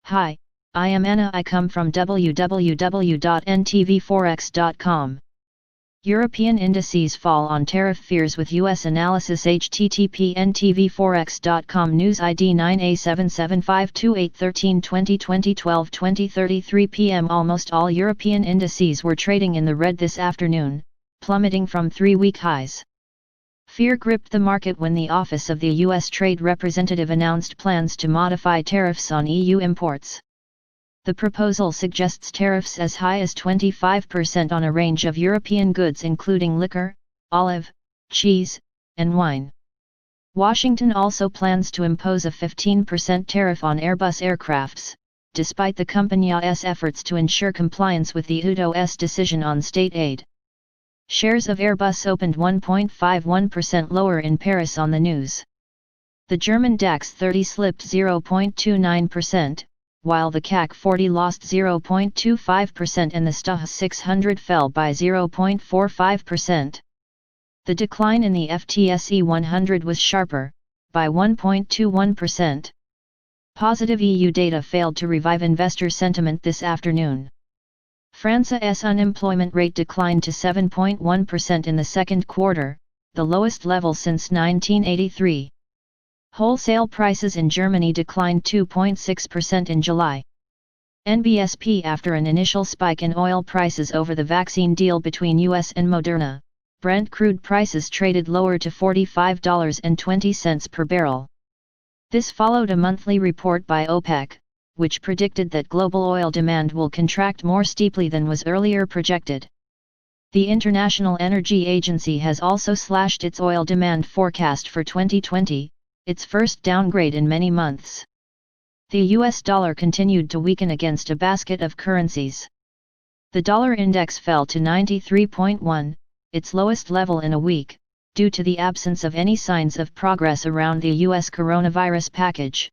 Hi, I am Anna. I come from www.ntvforex.com. European indices fall on tariff fears with US analysis. http ntvforex.com News ID 9A775288132020 12:33 p.m. Almost all European indices were trading in the red this afternoon, plummeting from 3-week highs. Fear gripped the market when the Office of the U.S. Trade Representative announced plans to modify tariffs on EU imports. The proposal suggests tariffs as high as 25% on a range of European goods including liquor, olive, cheese, and wine. Washington also plans to impose a 15% tariff on Airbus aircrafts, despite the company's efforts to ensure compliance with the UDO's decision on state aid. Shares of Airbus opened 1.51% lower in Paris on the news. The German DAX 30 slipped 0.29%, while the CAC 40 lost 0.25% and the STOXX 600 fell by 0.45%. The decline in the FTSE 100 was sharper, by 1.21%. Positive EU data failed to revive investor sentiment this afternoon. France's unemployment rate declined to 7.1% in the second quarter, the lowest level since 1983. Wholesale prices in Germany declined 2.6% in July. NBSP After an initial spike in oil prices over the vaccine deal between US and Moderna, Brent crude prices traded lower to $45.20 per barrel. This followed a monthly report by OPEC, which predicted that global oil demand will contract more steeply than was earlier projected. The International Energy Agency has also slashed its oil demand forecast for 2020, its first downgrade in many months. The US dollar continued to weaken against a basket of currencies. The dollar index fell to 93.1, its lowest level in a week, due to the absence of any signs of progress around the US coronavirus package.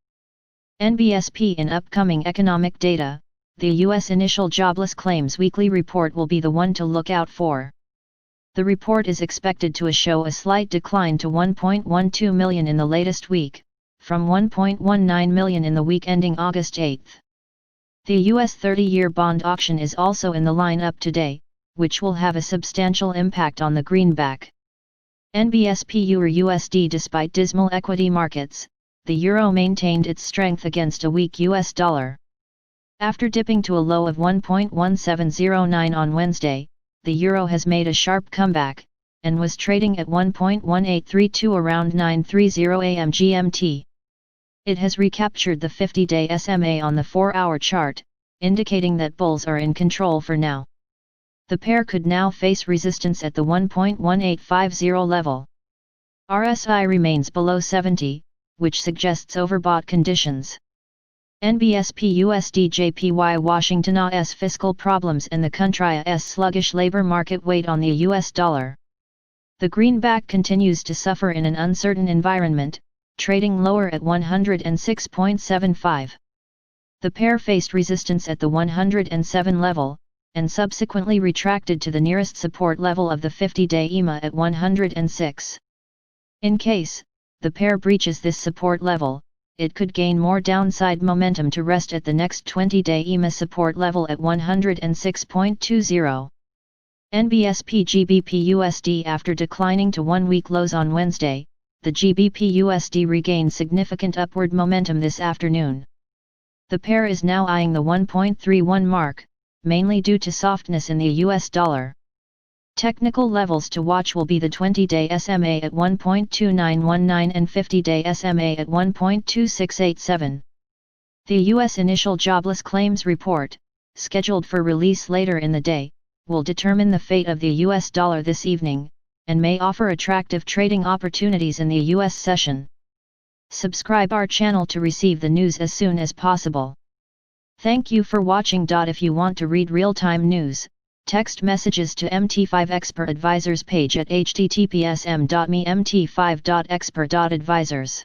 NBSP In upcoming economic data, the U.S. Initial Jobless Claims Weekly Report will be the one to look out for. The report is expected to show a slight decline to 1.12 million in the latest week, from 1.19 million in the week ending August 8. The U.S. 30-year bond auction is also in the lineup today, which will have a substantial impact on the greenback. NBSP Euro/USD Despite dismal equity markets, the euro maintained its strength against a weak US dollar. After dipping to a low of 1.1709 on Wednesday, the euro has made a sharp comeback, and was trading at 1.1832 around 9:30 am GMT. It has recaptured the 50-day SMA on the 4-hour chart, indicating that bulls are in control for now. The pair could now face resistance at the 1.1850 level. RSI remains below 70, which suggests overbought conditions. NBSP USD JPY Washington's fiscal problems and the country's sluggish labor market weighed on the US dollar. The greenback continues to suffer in an uncertain environment, trading lower at 106.75. The pair faced resistance at the 107 level, and subsequently retracted to the nearest support level of the 50-day EMA at 106. In case the pair breaches this support level, it could gain more downside momentum to rest at the next 20-day EMA support level at 106.20. NBSP GBP USD After declining to one-week lows on Wednesday, the GBP USD regained significant upward momentum this afternoon. The pair is now eyeing the 1.31 mark, mainly due to softness in the US dollar. Technical levels to watch will be the 20-day SMA at 1.2919 and 50-day SMA at 1.2687. The U.S. Initial Jobless Claims Report, scheduled for release later in the day, will determine the fate of the U.S. dollar this evening, and may offer attractive trading opportunities in the U.S. session. Subscribe our channel to receive the news as soon as possible. Thank you for watching. If you want to read real-time news, text messages to MT5 Expert Advisors page at https://mt5.expert.advisors.